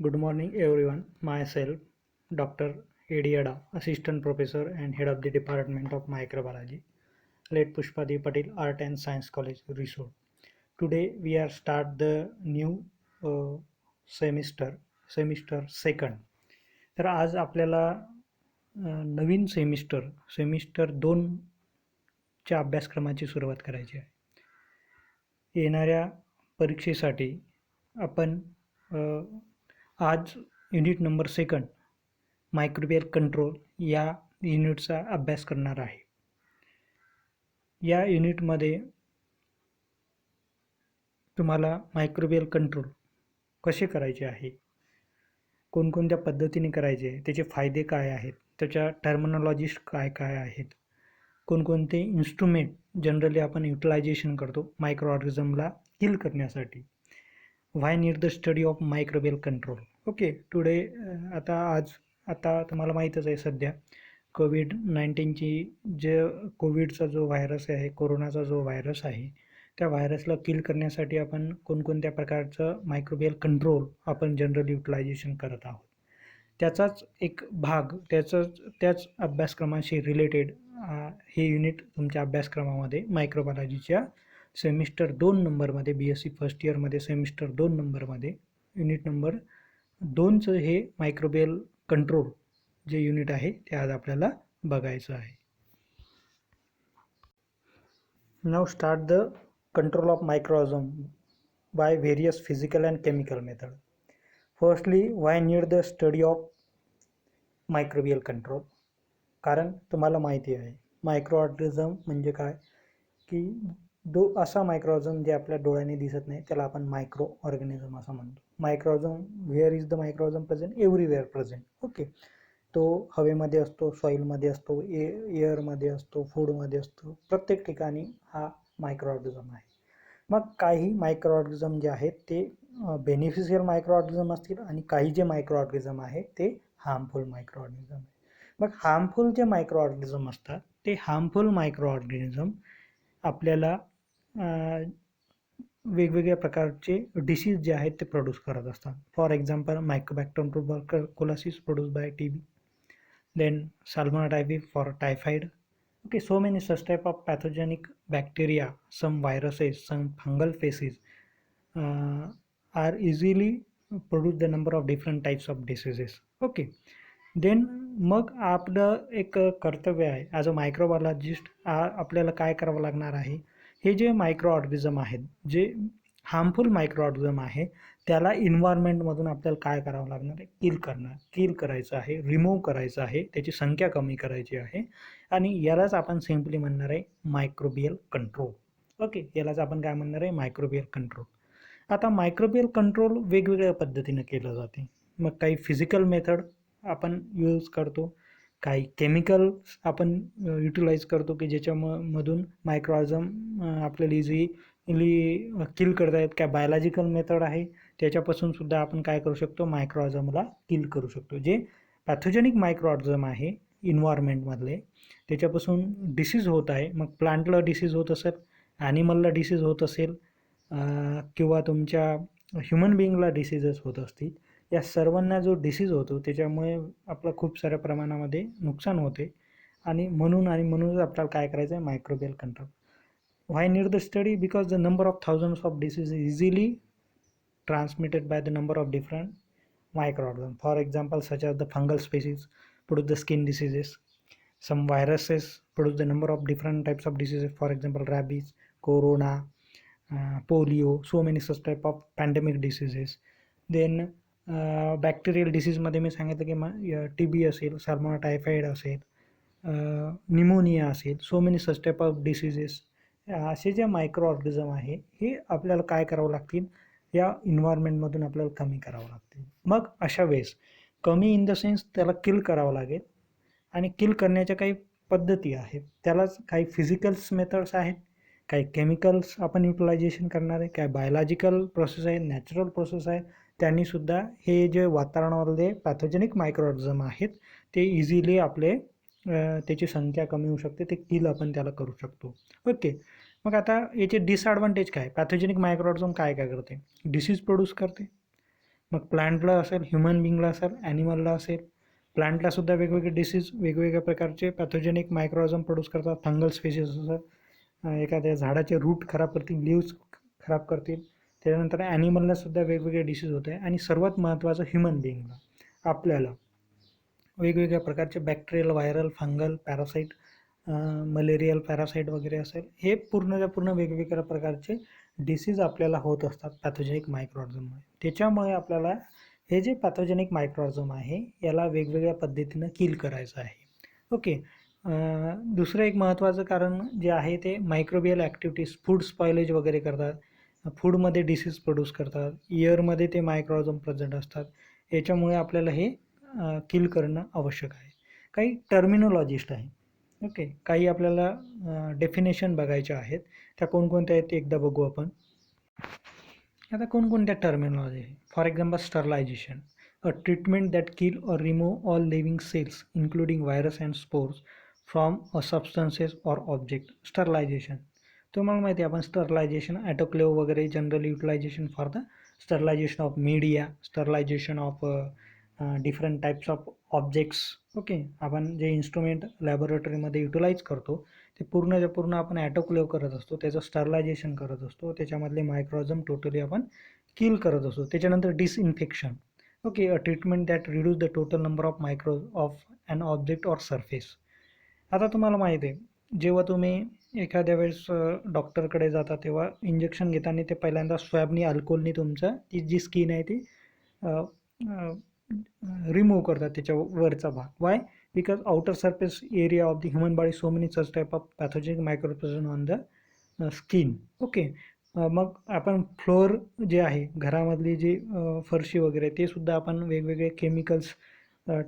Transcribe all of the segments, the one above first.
Good morning, everyone. Myself, Dr. Ediada, Assistant Professor and Head of the Department of Microbiology, late Pushpadi Patil Art and Science College, Risod. Today we are start the new uh, semester second. तर आज आपल्याला नवीन semester 2 च्या अभ्यासक्रमाची सुरुवात करायची आहे. येणाऱ्या परीक्षेसाठी आपण आज unit number second microbial control या युनिटचा अभ्यास करणार आहे. या युनिटमध्ये तुम्हाला मायक्रोबियल कंट्रोल कसे करायचे आहे, कोणकोणत्या पद्धतीने करायचे, त्याचे फायदे काय आहेत, त्याच्या टर्मिनॉलॉजीज काय काय आहेत, कोणकोणते इन्स्ट्रुमेंट जनरली आपण युटिलायझेशन करतो मायक्रो ऑर्गॅनिझमला किल करण्यासाठी. Why need the study of microbial control. Okay, today आता तुम्हाला माहीतच आहे सध्या कोविडचा जो व्हायरस आहे, कोरोनाचा जो व्हायरस आहे, त्या व्हायरसला किल करण्यासाठी आपण कोणकोणत्या प्रकारचं मायक्रोबियल कंट्रोल आपण जनरल युटिलायझेशन करत आहोत. त्याचाच एक भाग त्याच अभ्यासक्रमाशी रिलेटेड हे युनिट तुमच्या अभ्यासक्रमामध्ये मायक्रोबायोलॉजीच्या सेमिस्टर 2 नंबरमध्ये BSc फर्स्ट इयरमध्ये सेमिस्टर 2 नंबरमध्ये युनिट नंबर 2चं हे मायक्रोबियल कंट्रोल जे युनिट आहे ते आज आपल्याला बघायचं आहे. Now start the control of microorganism by various physical and chemical method. Firstly, why need the study of microbial control. कारण तुम्हाला माहिती आहे मायक्रो ऑर्गॅनिझम म्हणजे काय, की असा मायक्रो ऑर्गॅनिझम जे आपल्या डोळ्याने दिसत नाही त्याला आपण मायक्रो ऑर्गॅनिझम असं म्हणतो. Micro organism, where is the micro organism present? Everywhere present. Okay, तो हवेमध्ये असतो, सॉईलमध्ये असतो, एअरमध्ये असतो, फूडमध्ये असतो, प्रत्येक ठिकाणी हा मायक्रो ऑर्गॅनिझम आहे. मग काही मायक्रो ऑर्गॅनिझम जे आहेत ते बेनिफिशियल मायक्रो ऑर्गॅनिझम असतील आणि काही जे मायक्रो ऑर्गॅनिझम आहे ते हार्मफुल मायक्रो ऑर्गॅनिझम आहे. मग हार्मफुल जे मायक्रो ऑर्गॅनिझम असतात ते हार्मफुल मायक्रो ऑर्गॅनिझम आपल्याला वेगवेगळ्या प्रकारचे डिसीज जे आहेत ते प्रोड्यूस करत असतात. For example, Mycobacterium tuberculosis produce by TB, then Salmonella typhi for typhoid. Okay, so many such type of pathogenic bacteria, some viruses, some fungal phases are easily produce the number of different types of diseases. Okay, then मग आपलं एक कर्तव्य आहे as a microbiologist, आपल्याला काय करावं लागणार आहे, हे जे मायक्रो ऑर्गॅनिझम आहेत, जे हार्मफुल मायक्रो ऑर्गॅनिझम आहे, त्याला इन्व्हायरमेंटमधून आपल्याला काय करावं लागणार आहे, किल करायचं आहे, रिमूव्ह करायचं आहे, त्याची संख्या कमी करायची आहे. आणि यालाच आपण सिम्पली म्हणणार आहे मायक्रोबियल कंट्रोल. ओके, यालाच आपण काय म्हणणार आहे, मायक्रोबियल कंट्रोल. आता मायक्रोबियल कंट्रोल वेगवेगळ्या पद्धतीनं केलं जाते. मग काही फिजिकल मेथड आपण यूज करतो, काही केमिकल्स आपण युटिलाइज करतो की ज्याच्यामधून मायक्रोऑर्गॅनिझम आपल्याला इझिली किल करता येत. काय बायोलॉजिकल मेथड आहे, त्याच्यापासून सुद्धा आपण काय करू शकतो, मायक्रोऑर्गॅनिझमला किल करू शकतो. जे पॅथोजेनिक मायक्रोऑर्गॅनिझम आहे इन्व्हायरमेंटमधले, त्याच्यापासून डिसीज होत आहे, मग प्लांटला डिसीज होत असेल, ॲनिमलला डिसीज होत असेल, किंवा तुमच्या ह्युमन बिईंगला डिसीजेस होत असतील, या सर्वांना जो डिसीज होतो त्याच्यामुळे आपलं खूप साऱ्या प्रमाणामध्ये नुकसान होते. आणि म्हणूनच आपल्याला काय करायचं आहे, microbial control. Why need the study? Because the number of thousands of disease easily transmitted by the number of different microorganisms. For example, such as the fungal species produce the skin diseases. Some viruses produce the number of different types of diseases. For example, rabies, corona, polio, so many such type of pandemic diseases. Then bacterial डिसीजमध्ये मी सांगितलं की TB असेल, Salmonella typhoid असेल, pneumonia असेल, so many such type of diseases. असे जे micro organism आहे हे आपल्याला काय करावं लागतील, या इन्व्हायरमेंटमधून आपल्याला कमी करावं लागतील. मग अशा वेळेस कमी इन द सेन्स त्याला किल करावं लागेल, आणि किल करण्याच्या काही पद्धती आहेत. त्यालाच काही फिजिकल्स मेथड्स आहेत, काही केमिकल्स आपण युटिलायझेशन करणार आहे, काही बायोलॉजिकल प्रोसेस आहे, नॅचरल प्रोसेस आहे. त्यांनीसुद्धा हे जे वातावरणामधले पॅथोजेनिक मायक्रोऑर्गॅनिझम आहेत ते इझिली त्याची संख्या कमी होऊ शकते, ते किल आपण त्याला करू शकतो. ओके, मग आता याचे डिसॲडव्हान्टेज काय? पॅथोजेनिक मायक्रोऑर्गॅनिझम काय करते? डिसीज प्रोड्यूस करते, मग प्लांटला असेल, ह्युमन बिंगला असेल, ॲनिमलला असेल. प्लांटला सुद्धा वेगवेगळे डिसीज, वेगवेगळ्या प्रकारचे पॅथोजेनिक मायक्रोऑर्गॅनिझम प्रोड्यूस करतात. फंगल स्पेसिस असतात, एखाद्या झाडाचे रूट खराब करतील, लिव्स खराब करतील. त्याच्यानंतर ॲनिमलला सुद्धा वेगवेगळे डिसीज होते. आणि सर्वात महत्त्वाचं ह्युमन बिंगला, आपल्याला वेगवेगळ्या प्रकारचे bacterial, viral, fungal, parasite, malarial parasite वगैरे असेल, हे पूर्णच्या पूर्ण वेगवेगळ्या प्रकारचे डिसीज आपल्याला होत असतात पॅथोजेनिक मायक्रोऑर्गॅनिझममुळे. त्याच्यामुळे आपल्याला हे जे पॅथोजेनिक मायक्रोऑर्गॅनिझम आहे याला वेगवेगळ्या पद्धतीनं किल करायचं आहे. ओके. दुसरं एक महत्त्वाचं कारण जे आहे ते मायक्रोबियल ॲक्टिव्हिटीज, फूड स्पॉयलेज वगैरे करतात, फूडमध्ये डिसीज प्रोड्यूस करतात, इयरमध्ये ते मायक्रोऑर्गॅनिझम प्रेझेंट असतात. याच्यामुळे आपल्याला हे किल करणं आवश्यक आहे. काही टर्मिनॉलॉजिस्ट आहे. ओके, काही आपल्याला डेफिनेशन बघायच्या आहेत. त्या कोणकोणत्या आहेत ते एकदा बघू आपण. आता कोणकोणत्या टर्मिनॉलॉजी आहे? For example sterilisation, a treatment that kill और remove all living cells including virus and spores from a substances or object. Sterilisation तुम्हाला माहिती आहे, आपण स्टरलायझेशन ॲटोक्लेव्ह वगैरे generally utilisation for the sterilisation of media, sterilisation of different types of objects. Okay, आपण जे instrument लॅबोरेटरीमध्ये utilise करतो ते पूर्णच्या पूर्ण आपण ॲटोक्लेव्ह करत असतो, त्याचं स्टरलायझेशन करत असतो, त्याच्यामधले मायक्रोऑर्गॅनिझम टोटली आपण किल करत असतो. त्याच्यानंतर disinfection. Okay, a treatment that reduce the total number of micro of an object or surface. आता तुम्हाला माहिती आहे, जेव्हा तुम्ही एखाद्या वेळेस डॉक्टरकडे जाता तेव्हा इंजेक्शन घेताना ते पहिल्यांदा स्वॅबनी, अल्कोहोलनी तुमचं ती जी स्किन आहे ती रिमूव्ह करतात, त्याच्या वरचा भाग. Why? Because outer surface area of the human body so many such type of pathogenic microorganism on the skin. Okay. मग आपण फ्लोअर जे आहे, घरामधली जी फरशी वगैरे, ते सुद्धा आपण वेगवेगळे केमिकल्स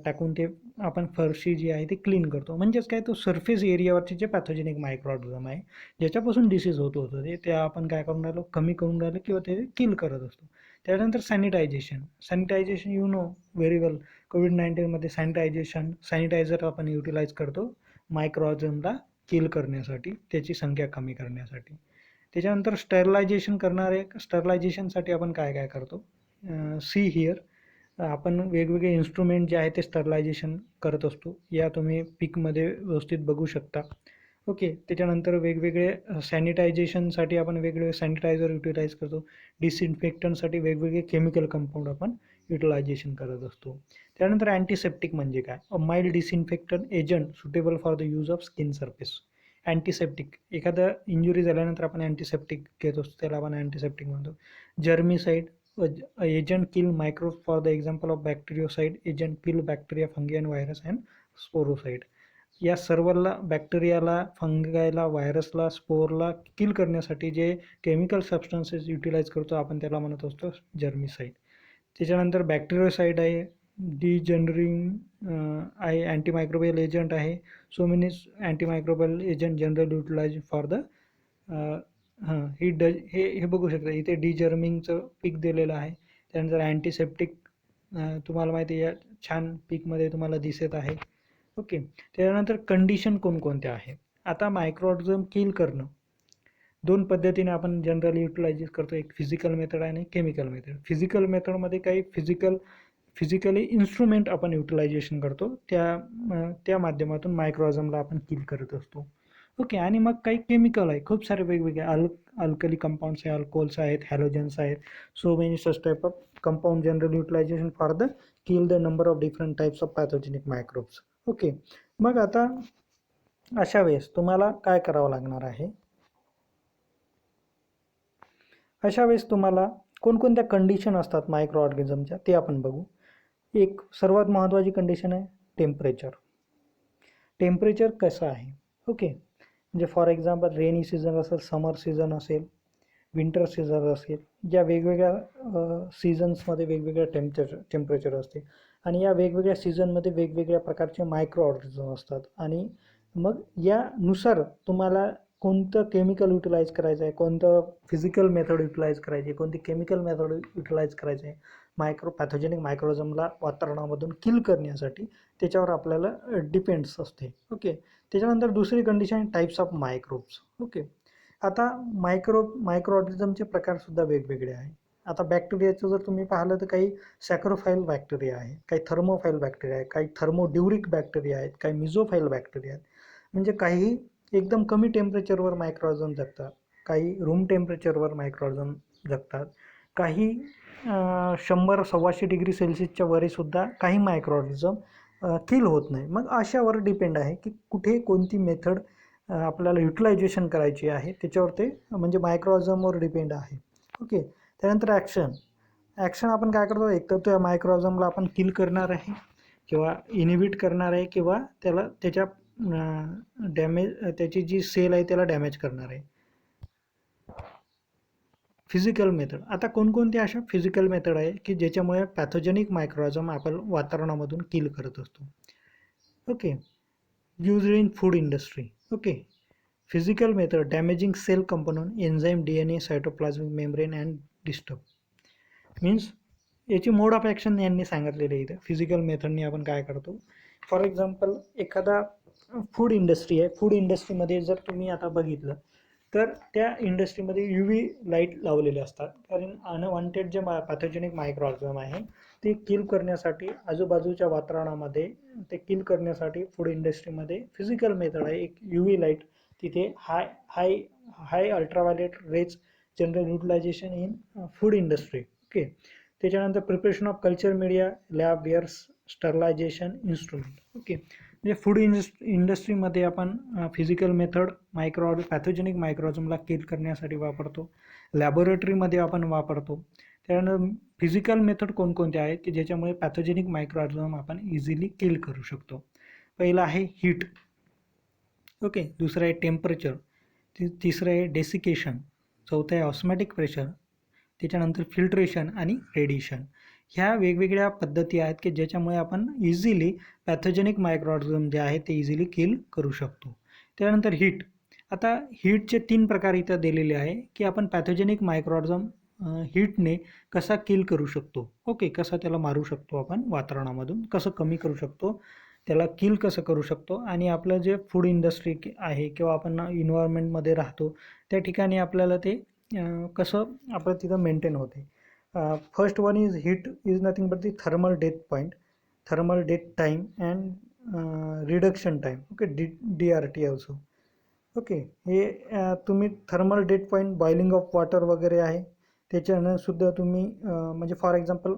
टाकून ते आपण फरशी जी आहे ती क्लीन करतो. म्हणजेच काय, तो सरफेस एरियावरचे जे पॅथोजेनिक मायक्रोऑर्गॅनिझम आहे ज्याच्यापासून डिसीज होत होतं ते आपण काय करून राहिलो, कमी करून राहिलो किंवा ते किल करत असतो. त्यानंतर sanitization. Sanitization you know very well, कोविड-19मध्ये सॅनिटायझर आपण युटिलाइज करतो मायक्रोऑर्गॅनिझमला किल करण्यासाठी, त्याची संख्या कमी करण्यासाठी. त्याच्यानंतर स्टरलायझेशनसाठी आपण काय काय करतो, सी हिअर, आपण वेगवेगळे इन्स्ट्रुमेंट जे आहे ते स्टरलायझेशन करत असतो. या तुम्ही पिकमध्ये व्यवस्थित बघू शकता. ओके. त्याच्यानंतर वेगवेगळे सॅनिटायझेशनसाठी आपण वेगवेगळे सॅनिटायझर युटिलाइज करतो. डिसइन्फेक्टंटसाठी वेगवेगळे केमिकल कंपाऊंड आपण युटिलायझेशन करत असतो. त्यानंतर अँटीसेप्टिक म्हणजे काय, a mild disinfectant agent suitable for the use of skin surface. Antiseptic, एखादं इंजुरी झाल्यानंतर आपण अँटीसेप्टिक घेत असतो, त्याला आपण अँटीसेप्टिक म्हणतो. Germicide, agent kill microbe for the example of bacteriocide, agent kill bacteria, fungi and virus and sporicide. या सर्वला, बॅक्टेरियाला, फंगायला, व्हायरसला, स्पोरला किल करण्यासाठी जे केमिकल सबस्टन्सेस युटिलाइज करतो आपण त्याला म्हणत असतो जर्मिसाईड. त्याच्यानंतर बॅक्टेरियोसाईड आहे, डिजनरिंग आहे, अँटीमायक्रोबियल एजंट आहे. So many antimicrobial agent general utilise for the हे बघू शकता इथे डिजर्मिंगचं पीक दिलेलं आहे. त्यानंतर अँटीसेप्टिक तुम्हाला माहिती आहे, या छान पीकमध्ये तुम्हाला दिसत आहे. ओके. त्यानंतर कंडिशन कोणकोणत्या आहे. आता मायक्रोऑर्गॅनिझम किल करणं दोन पद्धतीने आपण जनरली युटिलाइज करतो, एक फिजिकल मेथड आणि केमिकल मेथड. फिजिकल मेथडमध्ये काही फिजिकली इन्स्ट्रुमेंट आपण युटिलायझेशन करतो, त्या माध्यमातून मायक्रोऑर्गॅनिझमला आपण किल करत असतो. ओके. आणि मग काही केमिकल आहे, खूप सारे वेगवेगळे अल्कली कंपाऊंड्स आहे, अल्कोहोल्स आहेत, हॅलोजन्स आहेत. So many such type of compound general utilisation for the kill the number of different types of pathogenic microbes. Okay. मग आता अशा वेळेस तुम्हाला काय करावं लागणार आहे, अशा वेळेस तुम्हाला कोणकोणत्या कंडिशन असतात मायक्रो ऑर्गॅनिझमच्या ते आपण बघू. एक सर्वात महत्त्वाची कंडिशन आहे टेम्परेचर. टेम्परेचर कसं आहे, ओके, म्हणजे फॉर एक्झाम्पल रेनी सीझन असेल, समर सीझन असेल, विंटर सीझन असेल, ज्या वेगवेगळ्या सीझन्समध्ये वेगवेगळ्या टेम्परेचर असते आणि या वेगवेगळ्या सीझनमध्ये वेगवेगळ्या प्रकारचे मायक्रो ऑर्गॅनिझम असतात. आणि मग यानुसार तुम्हाला कोणतं केमिकल युटिलाइज करायचं आहे, कोणतं फिजिकल मेथड युटिलाइज करायची आहे, कोणती केमिकल मेथड युटिलाइज करायचं आहे पॅथोजेनिक मायक्रोऑर्गॅनिझमला वातावरणामधून किल करण्यासाठी, त्याच्यावर आपल्याला डिपेंड्स असते. ओके. त्याच्यानंतर दुसरी condition types of microbes. Okay. आता मायक्रो ऑर्गॅनिझमचे प्रकारसुद्धा वेगवेगळे आहे. आता बॅक्टेरियाचं जर तुम्ही पाहिलं तर काही सॅक्रोफाईल बॅक्टेरिया आहे, काही थर्मोफाईल बॅक्टेरिया आहे, काही थर्मोड्युरिक बॅक्टेरिया आहेत, काही मिझोफाईल बॅक्टेरिया आहेत. म्हणजे काही एकदम कमी टेम्परेचरवर मायक्रोऑर्गॅनिझम जगतात, काही रूम टेम्परेचरवर मायक्रोऑर्गॅनिझम जगतात, काही 100-125 डिग्री सेल्सिअसच्या वरसुद्धा काही मायक्रोऑर्गॅनिझम किल होत नाही. मग अशावर डिपेंड आहे की कुठे कोणती मेथड आपल्याला युटिलायझेशन करायची आहे, त्याच्यावर ते म्हणजे मायक्रोऑर्गॅनिझमवर डिपेंड आहे. ओके. त्यानंतर ॲक्शन आपण काय करतो, एक तर त्या मायक्रोऑर्गॅनिझमला आपण किल करणार आहे किंवा इनिबिट करणार आहे किंवा त्याला त्याच्या त्याची जी सेल आहे त्याला डॅमेज करणार आहे. फिजिकल मेथड, आता कोणकोणत्या अशा फिजिकल मेथड आहे की ज्याच्यामुळे पॅथोजेनिक मायक्रोऑर्गॅनिझम आपण वातावरणामधून किल करत असतो. Okay. Used in food industry. Okay. Physical method damaging cell component, enzyme, DNA, cytoplasmic membrane and disturb. Means याची मोड ऑफ ॲक्शन यांनी सांगितलेलं आहे इथं. फिजिकल मेथडनी आपण काय करतो, फॉर एक्झाम्पल एखादा फूड इंडस्ट्री आहे, फूड इंडस्ट्रीमध्ये जर तुम्ही आता बघितलं तर त्या इंडस्ट्रीमध्ये UV लाईट लावलेले असतात, कारण अनवॉन्टेड जे पॅथोजेनिक मायक्रोऑर्गॅनिझम आहे ते किल करण्यासाठी आजूबाजूच्या वातावरणामध्ये ते किल करण्यासाठी फूड इंडस्ट्रीमध्ये फिजिकल मेथड आहे. एक UV लाईट तिथे high high high ultraviolet rays general utilization in food industry. Okay. त्याच्यानंतर preparation of culture media, lab wares, sterilization instrument. Okay. म्हणजे फूड इंडस्ट्रीमध्ये आपण फिजिकल मेथड पॅथोजेनिक मायक्रोऑर्गॅनिझमला किल करण्यासाठी वापरतो, लॅबोरेटरीमध्ये आपण वापरतो. त्यानंतर फिजिकल मेथड कोणकोणते आहेत की ज्याच्यामुळे पॅथोजेनिक मायक्रोऑर्गॅनिझम आपण इझिली किल करू शकतो. पहिलं आहे हीट. ओके. दुसरं आहे टेम्परेचर. तिसरं आहे डेसिकेशन. चौथं आहे ऑस्मॅटिक प्रेशर. त्याच्यानंतर फिल्ट्रेशन आणि रेडिएशन. ह्या वेगवेगळ्या पद्धती आहेत की ज्याच्यामुळे आपण इझिली पॅथोजेनिक मायक्रोऑर्गॅनिझम जे आहे ते इझिली किल करू शकतो. त्यानंतर हीट. आता हीटचे 3 प्रकार इथं दिलेले आहे की आपण पॅथोजेनिक मायक्रोऑर्गॅनिझम हीटने कसा किल करू शकतो. ओके. कसं त्याला मारू शकतो आपण वातावरणामधून, कसं कमी करू शकतो, त्याला किल कसं करू शकतो, आणि आपलं जे फूड इंडस्ट्री आहे किंवा आपण इन्व्हायरमेंटमध्ये राहतो त्या ठिकाणी आपल्याला ते कसं आपलं तिथं मेंटेन होते. First one is heat is nothing but the thermal death point, thermal death time and reduction time. Okay. DRT also. Okay. हे तुम्ही thermal death point boiling of water वगैरे आहे त्याच्यानं सुद्धा तुम्ही म्हणजे फॉर एक्झाम्पल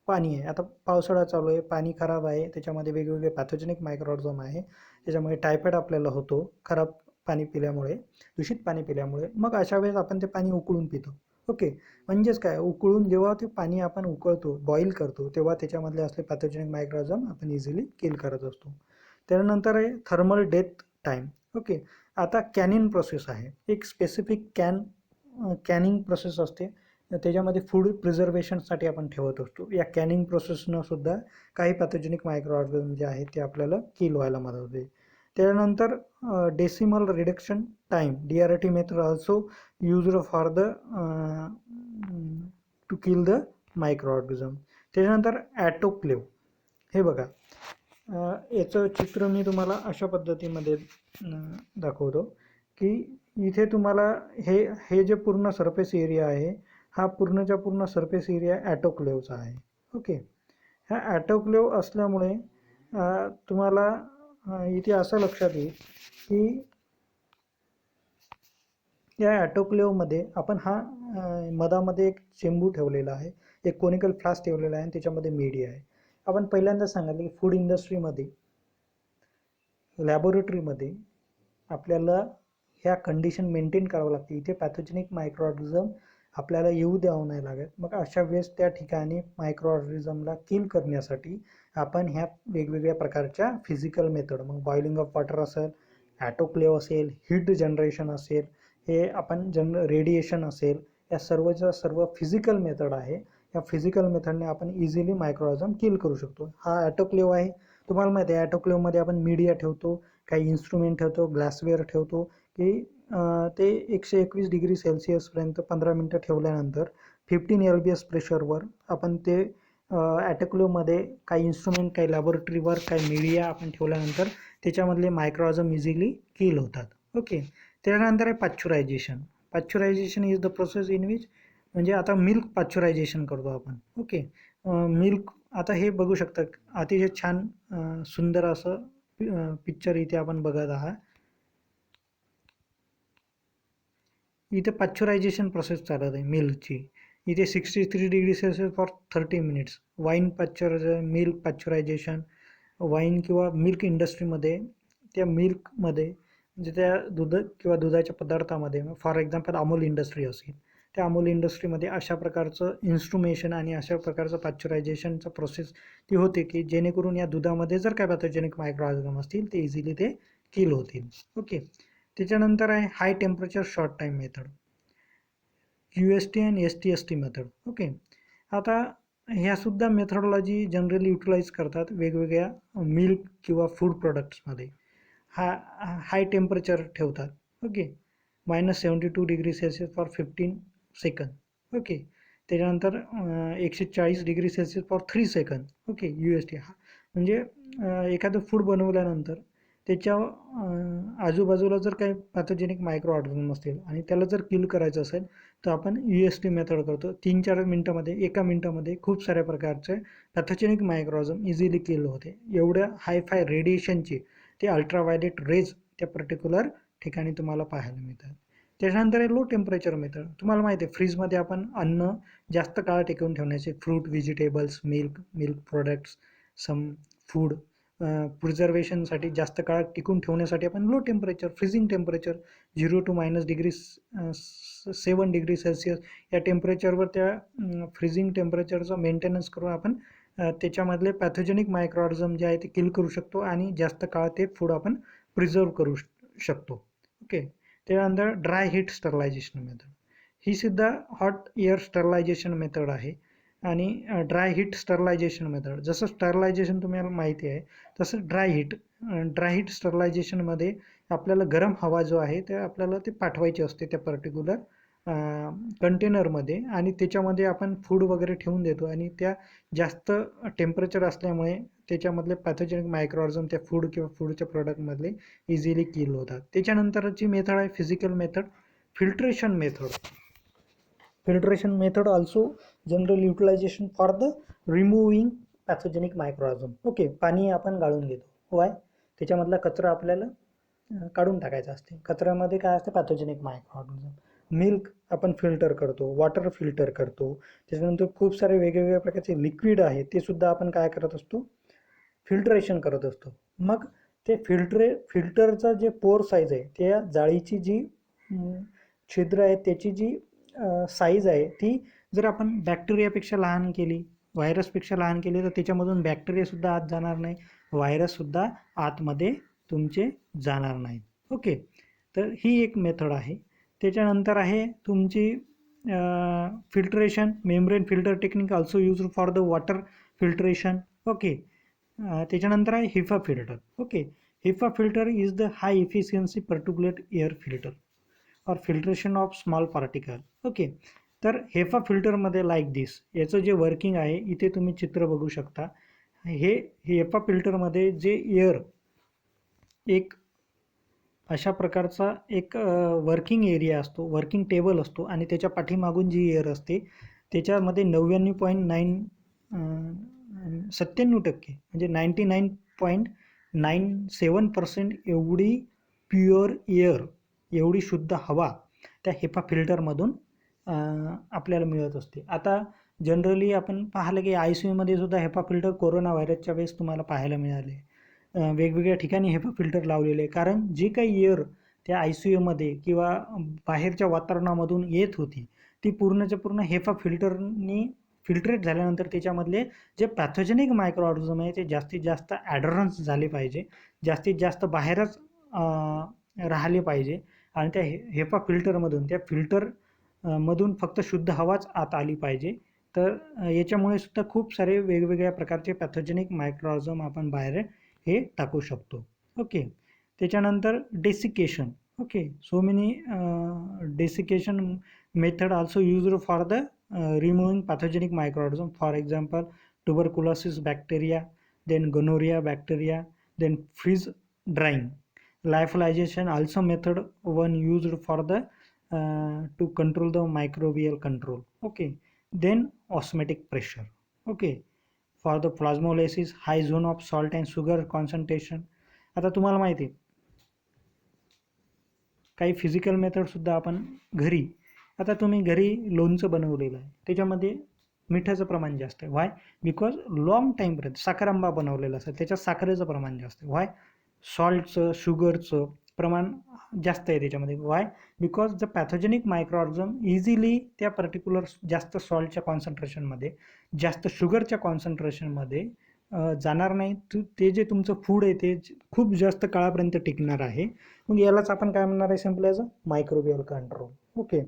पाणी आहे, आता पावसाळा चालू आहे, पाणी खराब आहे, त्याच्यामध्ये वेगवेगळे पॅथोजेनिक मायक्रोऑर्गॅनिझम आहे, त्याच्यामुळे टायफॉईड आपल्याला होतो खराब पाणी पिल्यामुळे, दूषित पाणी पिल्यामुळे. मग अशा वेळेस आपण ते पाणी उकळून पितो. ओके. म्हणजेच काय, उकळून जेव्हा ते पाणी आपण उकळतो, बॉईल करतो, तेव्हा त्याच्यामधले असले पॅथोजेनिक मायक्रोऑर्गॅनिझम आपण इझिली किल करत असतो. त्यानंतर आहे थर्मल डेथ टाईम. ओके. आता कॅनिंग प्रोसेस आहे, एक स्पेसिफिक कॅनिंग प्रोसेस असते, त्याच्यामध्ये फूड प्रिझर्वेशनसाठी आपण ठेवत असतो. या कॅनिंग प्रोसेसनं सुद्धा काही पॅथोजेनिक मायक्रोऑर्गॅनिझम जे आहे ते आपल्याला किल व्हायला मदत होते. त्यानंतर decimal reduction time, DRT method also used for the to kill the microorganism. त्याच्यानंतर ॲटोक्लेव. हे बघा, याचं चित्र मी तुम्हाला अशा पद्धतीमध्ये दाखवतो की इथे तुम्हाला हे जे पूर्ण सरफेस एरिया आहे हा पूर्णच्या पूर्ण सरफेस एरिया ॲटोक्लेवचा आहे. ओके. ह्या ॲटोक्लेव असल्यामुळे तुम्हाला इथे असं लक्षात येईल की या ॲटोक्लेवमध्ये आपण मधामध्ये एक चेंबू ठेवलेला आहे, एक कोनिकल फ्लास्क ठेवलेला आहे आणि त्याच्यामध्ये मीडिया आहे. आपण पहिल्यांदा सांगितलं की फूड इंडस्ट्रीमध्ये, लॅबोरेटरीमध्ये आपल्याला ह्या कंडिशन मेंटेन करावं लागते. इथे पॅथोजेनिक मायक्रोऑर्गॅनिझम आपल्याला येऊ द्यावं नाही लागत. मग अशा वेळेस त्या ठिकाणी मायक्रोऑर्गॅनिझमला किल करण्यासाठी आपण ह्या वेगवेगळ्या प्रकारच्या फिजिकल मेथड, मग बॉइलिंग ऑफ वॉटर असेल, ॲटोक्लेव असेल, हीट जनरेशन असेल, हे आपण रेडिएशन असेल, या सर्वच्या सर्व फिजिकल मेथड आहे. या फिजिकल मेथडने आपण इझिली मायक्रोऑर्गॅनिझम किल करू शकतो. हा ॲटोक्लेव आहे. तुम्हाला माहिती आहे ॲटोक्लेवमध्ये आपण मीडिया ठेवतो, काही इन्स्ट्रुमेंट ठेवतो, ग्लासवेअर ठेवतो की ते 121 डिग्री सेल्सिअसपर्यंत 15 मिनटं ठेवल्यानंतर 15 LBS प्रेशरवर आपण ते ॲटोक्लेवमध्ये काही इन्स्ट्रुमेंट, काही लॅबोरेटरीवर काही मीडिया आपण ठेवल्यानंतर त्याच्यामधले मायक्रोऑर्गॅनिझम इझिली किल होतात. ओके. त्यानंतर आहे pasteurisation. Pasteurisation is the process in which म्हणजे आता मिल्क पाश्चरायझेशन करतो आपण. ओके, मिल्क आता हे बघू शकता अतिशय छान सुंदर असं पिक्चर इथे आपण बघत आहात. इथे पाश्चरायझेशन प्रोसेस चालत आहे मिल्कची. इथे 63 degree Celsius for 30 minutes. Wine milk pasteurisation, wine किंवा मिल्क इंडस्ट्रीमध्ये त्या मिल्कमध्ये म्हणजे त्या दूध किंवा दुधाच्या पदार्थामध्ये फॉर एक्झाम्पल अमूल इंडस्ट्री असेल, त्या अमूल इंडस्ट्रीमध्ये अशा प्रकारचं इन्स्ट्रुमेशन आणि अशा प्रकारचं पाश्चरायझेशनचं प्रोसेस ती होते की जेणेकरून या दुधामध्ये जर काय पॅथोजेनिक मायक्रो ऑर्गॅनिझम असतील ते इझिली ते किल होतील. ओके, त्याच्यानंतर आहे high temperature short time method, UST आणि STST मेथड. ओके, आता ह्यासुद्धा मेथडॉलॉजी जनरली युटिलाइज करतात वेगवेगळ्या मिल्क किंवा फूड प्रोडक्ट्समध्ये. हाय टेम्परेचर ठेवतात. Okay, -72 degree Celsius for 15 second. Okay, त्याच्यानंतर 140 degree Celsius for 3 second. Okay, UST म्हणजे एखादं फूड बनवल्यानंतर त्याच्या आजूबाजूला जर काही पॅथोजेनिक मायक्रो ऑर्गॅनिझम असतील आणि त्याला जर किल करायचं असेल तर आपण UST मेथड करतो. 3-4 मिनटामध्ये, 1 मिनटामध्ये खूप साऱ्या प्रकारचे पॅथोजेनिक मायक्रो ऑर्गॅनिझम इझिली किल होते. एवढ्या हायफाय रेडिएशनचे ते अल्ट्राव्हायलेट रेज त्या पर्टिक्युलर ठिकाणी तुम्हाला पाहायला मिळतात. त्याच्यानंतर आहे लो टेम्परेचर मेथड. तुम्हाला माहिती आहे फ्रीजमध्ये आपण अन्न जास्त काळ टिकवून ठेवण्याचे fruit, vegetables, milk products, some food प्रिझर्वेशनसाठी जास्त काळ टिकून ठेवण्यासाठी आपण low temperature, freezing temperature 0 to -7 degree Celsius या टेम्परेचरवर त्या फ्रीजिंग टेम्परेचरचं मेंटेनन्स करून आपण त्याच्यामधले पॅथोजेनिक मायक्रोऑर्गॅनिझम जे आहे ते किल करू शकतो आणि जास्त काळ ते फूड आपण प्रिझर्व करू शकतो. ओके, त्यानंतर ड्राय हीट स्टरलायझेशन मेथड. ही सुद्धा हॉट एअर स्टरलायझेशन मेथड आहे. आणि ड्राय हीट स्टरलायझेशन मेथड, जसं स्टरलायझेशन तुम्हाला माहिती आहे तसं ड्राय हीट स्टरलायझेशनमध्ये आपल्याला गरम हवा जो आहे ते आपल्याला ते पाठवायची असते त्या पर्टिक्युलर कंटेनरमध्ये आणि त्याच्यामध्ये आपण फूड वगैरे ठेवून देतो आणि त्या जास्त टेम्परेचर असल्यामुळे त्याच्यामधले पॅथोजेनिक मायक्रोऑर्गॅनिझम त्या फूड किंवा फूडच्या प्रोडक्टमधले इझिली किल होतात. त्याच्यानंतरची मेथड आहे physical method, filtration method. Filtration method also generally utilization for the removing pathogenic microorganism. Okay, पाणी आपण गाळून घेतो. वाय? त्याच्यामधला कचरा आपल्याला काढून टाकायचा असते. कचऱ्यामध्ये काय असते? पॅथोजेनिक मायक्रोऑर्गॅनिझम. मिल्क आपण फिल्टर करतो, वॉटर फिल्टर करतो. त्याच्यानंतर खूप सारे वेगवेगळ्या प्रकारचे लिक्विड आहे ते सुद्धा आपण काय करत असतो? फिल्ट्रेशन करत असतो. मग ते फिल्टरचा जे पोर साईज आहे त्या जाळीची जी छिद्र आहे त्याची जी साईज आहे ती जर आपण बॅक्टेरियापेक्षा लहान केली, व्हायरसपेक्षा लहान केली तर त्याच्यामधून बॅक्टेरियासुद्धा आत जाणार नाही, व्हायरससुद्धा आतमध्ये तुमचे जाणार नाहीत. ओके, तर ही एक मेथड आहे. त्याच्यानंतर आहे तुमची filtration, membrane filter technique also use for the water filtration. Okay, त्याच्यानंतर आहे HEPA filter. Okay, HEPA filter is the high efficiency particulate air filter or filtration of small particle. Okay, तर HEPA फिल्टरमध्ये like दिस याचं जे working आहे इथे तुम्ही चित्र बघू शकता. हे हेफा फिल्टरमध्ये जे एअर एक अशा प्रकारचा एक वर्किंग एरिया असतो, वर्किंग टेबल असतो आणि त्याच्या पाठीमागून जी एअर असते त्याच्यामध्ये 97.97% म्हणजे 99.97% एवढी प्युअर एअर, एवढी शुद्ध हवा त्या हेपा फिल्टरमधून आपल्याला मिळत असते. आता जनरली आपण पाहिलं की ICUमध्ये सुद्धा हेपा फिल्टर कोरोना व्हायरसच्या वेळेस तुम्हाला पाहायला मिळाले. वेगवेगळ्या ठिकाणी हेपा फिल्टर लावलेले आहे, कारण जी काही एअर त्या ICUमध्ये किंवा बाहेरच्या वातावरणामधून येत होती ती पूर्णच्या पूर्ण हेपा फिल्टरनी फिल्ट्रेट झाल्यानंतर त्याच्यामधले जे पॅथोजेनिक मायक्रो ऑर्गॅनिझम आहे ते जास्तीत जास्त ॲडरन्स झाले पाहिजे, जास्तीत जास्त बाहेरच राहिले पाहिजे आणि त्या हेपा फिल्टरमधून त्या फिल्टरमधून फक्त शुद्ध हवाच आत आली पाहिजे. तर याच्यामुळे सुद्धा खूप सारे वेगवेगळ्या प्रकारचे पॅथोजेनिक मायक्रो ऑर्गॅनिझम आपण बाहेर हे टाकू शकतो. ओके, त्याच्यानंतर desiccation. Okay, so many desiccation method also used for the removing pathogenic microorganism. For example tuberculosis bacteria, then gonorrhea bacteria, then freeze drying. Lyophilization also method one used for the to control the microbial control. Okay, then osmotic pressure. Okay, for the plasmolysis high zone of salt and sugar concentration. आता तुम्हाला माहिती आहे काही physical मेथडसुद्धा आपण घरी, आता तुम्ही घरी लोणचं बनवलेलं आहे त्याच्यामध्ये मिठाचं प्रमाण जास्त आहे. व्हाय? बिकॉज लॉंग टाईमपर्यंत साखरांबा बनवलेला असतं त्याच्यात साखरेचं प्रमाण जास्त आहे. व्हाय? सॉल्टचं शुगरचं प्रमाण जास्त आहे त्याच्यामध्ये. व्हाय? बिकॉज द पॅथोजेनिक मायक्रोऑर्गनिझम इझिली त्या पर्टिक्युलर जास्त सॉल्टच्या कॉन्सन्ट्रेशनमध्ये जास्त शुगरच्या कॉन्सन्ट्रेशनमध्ये जाणार नाही. ते जे तुमचं फूड आहे ते खूप जास्त काळापर्यंत टिकणार आहे. मग यालाच आपण काय म्हणणार आहे simple as a microbial control. Okay,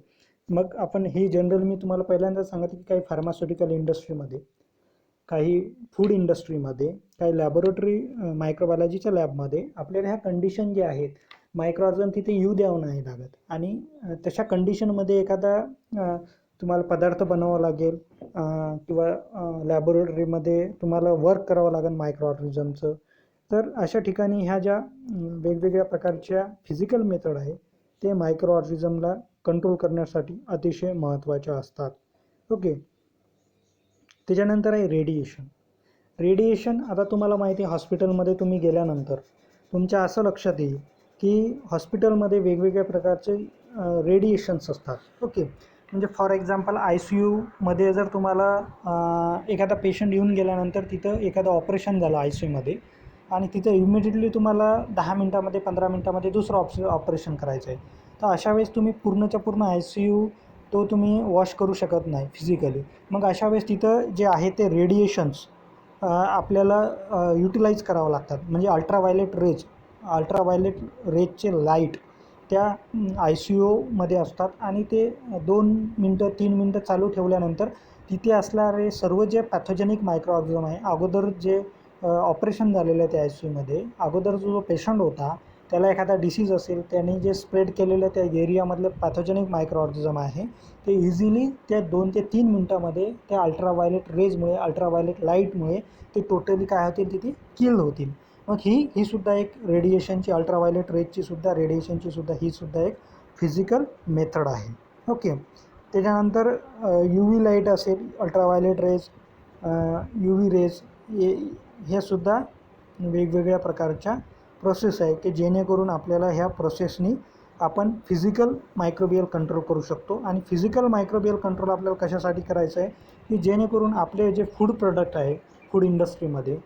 मग आपण ही जनरल मी तुम्हाला पहिल्यांदाच सांगितलं की काही फार्मास्युटिकल इंडस्ट्रीमध्ये, काही फूड इंडस्ट्रीमध्ये, काही लॅबोरेटरी मायक्रोबायोलॉजीच्या लॅबमध्ये आपल्याला ह्या कंडिशन ज्या आहेत मायक्रोऑर्गनिझम तिथे येऊ द्यावं नाही लागत. आणि तशा कंडिशनमध्ये एखादा तुम्हाला पदार्थ बनवावा लागेल किंवा लॅबोरेटरीमध्ये तुम्हाला वर्क करावं लागेल मायक्रोऑर्गनिझमचं. तर अशा ठिकाणी ह्या ज्या वेगवेगळ्या प्रकारच्या फिजिकल मेथड आहे ते मायक्रोऑर्गनिझमला कंट्रोल करण्यासाठी अतिशय महत्त्वाच्या असतात. ओके, त्याच्यानंतर आहे रेडिएशन. रेडिएशन, आता तुम्हाला माहिती आहे हॉस्पिटलमध्ये तुम्ही गेल्यानंतर तुमच्या असं लक्षात येईल की हॉस्पिटलमध्ये वेगवेगळ्या प्रकारचे रेडिएशन्स असतात. ओके, म्हणजे फॉर एक्झाम्पल ICUमध्ये जर तुम्हाला एखादा पेशंट येऊन गेल्यानंतर तिथं एखादं ऑपरेशन झालं ICUमध्ये आणि तिथं इमिडिएटली तुम्हाला 10 मिनटामध्ये 15 मिनटामध्ये दुसरं ऑपरेशन करायचं आहे, तर अशा वेळेस तुम्ही पूर्णच्या पूर्ण ICU तो तुम्ही वॉश करू शकत नाही फिजिकली. मग अशा वेळेस तिथं जे आहे ते रेडिएशन्स आपल्याला युटिलाइज करावं लागतात. म्हणजे अल्ट्राव्हायलेट रेजचे लाईट त्या ICUमध्ये असतात आणि ते 2 मिनटं 3 मिनटं चालू ठेवल्यानंतर तिथे असणारे सर्व जे पॅथोजेनिक मायक्रोऑर्गनिझम आहे, अगोदर जे ऑपरेशन झालेलं आहे त्या ICUमध्ये, अगोदर जो पेशंट होता त्याला एखादा डिसीज असेल त्याने जे स्प्रेड केलेलं त्या एरियामधलं पॅथोजेनिक मायक्रोऑर्गनिझम आहे ते इझिली त्या 2 ते 3 मिनटामध्ये त्या अल्ट्राव्हायलेट रेजमुळे, अल्ट्राव्हायलेट लाईटमुळे ते टोटली काय होतील तिथे किल होतील. मग ही सुद्धा एक रेडिएशनची, अल्ट्राव्हायलेट रेजची सुद्धा, रेडिएशनची सुद्धा ही सुद्धा एक फिजिकल मेथड आहे. ओके, त्याच्यानंतर UV लाईट असेल, अल्ट्राव्हायलेट रेज, UV रेज, हे सुद्धा वेगवेगळ्या प्रकारच्या प्रोसेस आहे की जेणेकरून आपल्याला ह्या प्रोसेसनी आपण फिजिकल मायक्रोबियल कंट्रोल करू शकतो. आणि फिजिकल मायक्रोबियल कंट्रोल आपल्याला कशासाठी करायचं आहे की जेणेकरून आपले जे फूड प्रोडक्ट आहे फूड इंडस्ट्रीमध्ये,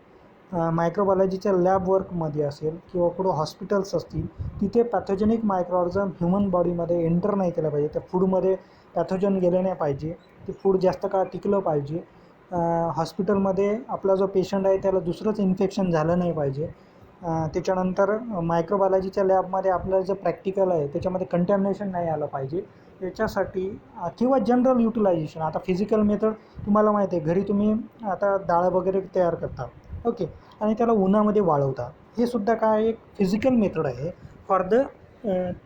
मायक्रोबायोलॉजीच्या लॅब वर्कमध्ये असेल किंवा कुठं हॉस्पिटल्स असतील तिथे पॅथोजेनिक मायक्रोऑर्गनिझम ह्युमन बॉडीमध्ये एंटर नाही केलं पाहिजे. त्या फूडमध्ये पॅथोजन गेले नाही पाहिजे, ते फूड जास्त काळ टिकलं पाहिजे. हॉस्पिटलमध्ये आपला जो पेशंट आहे त्याला दुसरंच इन्फेक्शन झालं नाही पाहिजे. त्याच्यानंतर मायक्रोबायोलॉजीच्या लॅबमध्ये आपलं जे प्रॅक्टिकल आहे त्याच्यामध्ये कंटॅमिनेशन नाही आलं पाहिजे याच्यासाठी, किंवा जनरल युटिलायझेशन. आता फिजिकल मेथड तुम्हाला माहिती आहे, घरी तुम्ही आता डाळ वगैरे तयार करता, ओके, आणि त्याला उन्हामध्ये वाळवता, हे सुद्धा काय एक फिजिकल मेथड आहे फॉर द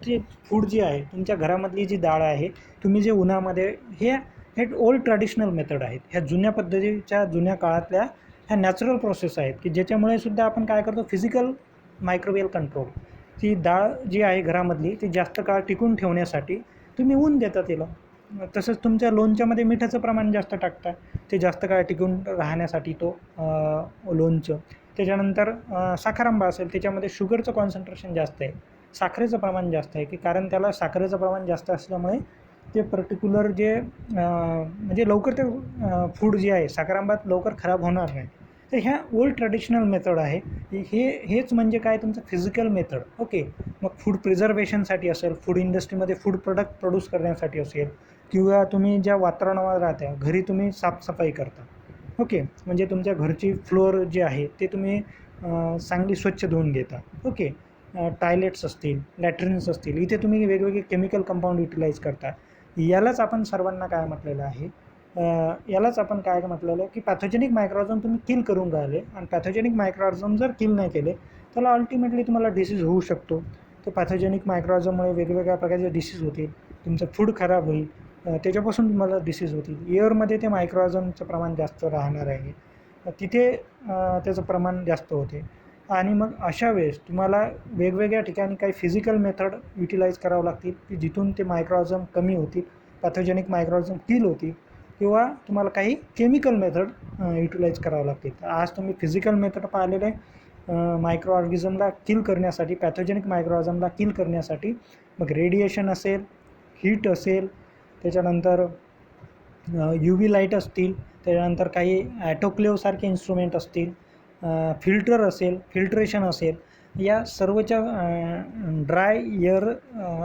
ते फूड जे आहे तुमच्या घरामधली जी डाळ आहे तुम्ही जे उन्हामध्ये, हे ओल्ड ट्रॅडिशनल मेथड आहेत. ह्या जुन्या पद्धतीच्या जुन्या काळातल्या ह्या नॅचरल प्रोसेस आहेत की ज्याच्यामुळे सुद्धा आपण काय करतो फिजिकल मायक्रोबियल कंट्रोल. ती डाळ जी आहे घरामधली ती जास्त काळ टिकून ठेवण्यासाठी तुम्ही ऊन देता तिला. तसंच तुमच्या लोणच्यामध्ये मिठाचं प्रमाण जास्त टाकता ते जास्त काळ टिकून राहण्यासाठी तो लोणचं. त्याच्यानंतर साखरांबा असेल त्याच्यामध्ये शुगरचं कॉन्सन्ट्रेशन जास्त आहे, साखरेचं प्रमाण जास्त आहे की कारण त्याला साखरेचं प्रमाण जास्त असल्यामुळे ते पर्टिक्युलर जे म्हणजे लवकर ते फूड जे आहे साखरांबात लवकर खराब होणार नाही. तर ह्या ओल्ड ट्रॅडिशनल मेथड आहे. हेच म्हणजे काय तुमचं फिजिकल मेथड. ओके, मग फूड प्रिझर्वेशनसाठी असेल, फूड इंडस्ट्रीमध्ये फूड प्रोडक्ट प्रोड्यूस करण्यासाठी असेल, किंवा तुम्ही ज्या वातावरणावर राहता घरी तुम्ही साफसफाई करता, ओके, म्हणजे तुमच्या घरची फ्लोअर जे आहे ते तुम्ही चांगली स्वच्छ धुवून घेता. ओके, टॉयलेट्स असतील, लॅट्रिन्स असतील, इथे तुम्ही वेगवेगळे केमिकल कंपाऊंड युटिलाइज करता. यालाच आपण सर्वांना काय म्हटलेलं आहे, यालाच आपण काय म्हटलेलं आहे की पॅथोजेनिक मायक्रोऑर्गनिझम तुम्ही किल करून राहिले. आणि पॅथोजेनिक मायक्रोऑर्गनिझम जर किल नाही केले त्याला अल्टिमेटली तुम्हाला डिसीज होऊ शकतो. तर पॅथोजेनिक मायक्रोऑर्गनिझममुळे वेगवेगळ्या प्रकारचे डिसीज होतील, तुमचं फूड खराब होईल, त्याच्यापासून तुम्हाला डिसीज होतील. एअरमध्ये ते मायक्रोऑर्गनिझमचं प्रमाण जास्त राहणार आहे, तिथे त्याचं प्रमाण जास्त होते. आणि मग अशा वेळेस तुम्हाला वेगवेगळ्या ठिकाणी काही फिजिकल मेथड युटिलाइज करावं लागतील की जिथून ते मायक्रोऑर्गॅनिझम कमी होतील, पॅथोजेनिक मायक्रोऑर्गॅनिझम किल होतील, किंवा तुम्हाला काही केमिकल मेथड युटिलाइज करावं लागतील. तर आज तुम्ही फिजिकल मेथड पाहिलेले मायक्रो ऑर्गॅनिझमला किल करण्यासाठी, पॅथोजेनिक मायक्रो ऑर्गॅनिझमला किल करण्यासाठी मग रेडिएशन असेल, हीट असेल, त्याच्यानंतर UV लाईट असतील, त्याच्यानंतर काही ॲटोक्लेवसारखे इन्स्ट्रुमेंट असतील, फिल्टर असेल, फिल्ट्रेशन असेल, या सर्वच्या ड्राय एअर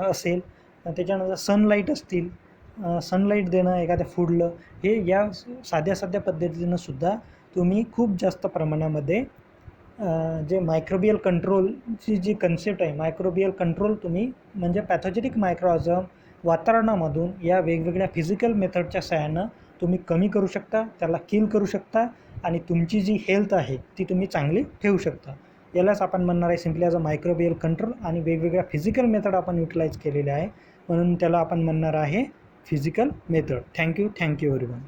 असेल, त्याच्यानंतर सनलाईट असतील, सनलाईट देणं एखाद्या फूडला, हे या साध्या पद्धतीनं सुद्धा तुम्ही खूप जास्त प्रमाणामध्ये जे मायक्रोबियल कंट्रोलची जी कन्सेप्ट आहे, मायक्रोबियल कंट्रोल तुम्ही म्हणजे पॅथोजेनिक मायक्रोऑर्गॅनिझम वातावरणामधून या वेगवेगळ्या फिजिकल मेथडच्या सहाय्यानं तुम्ही कमी करू शकता, त्याला किल करू शकता आणि तुमची जी हेल्थ आहे ती तुम्ही चांगली ठेवू शकता. यालाच आपण म्हणणार आहे simply as a microbial control, आणि वेगवेगळ्या फिजिकल मेथड आपण युटिलाइज केलेल्या आहे म्हणून त्याला आपण म्हणणार आहे फिजिकल मेथड. Thank you everyone.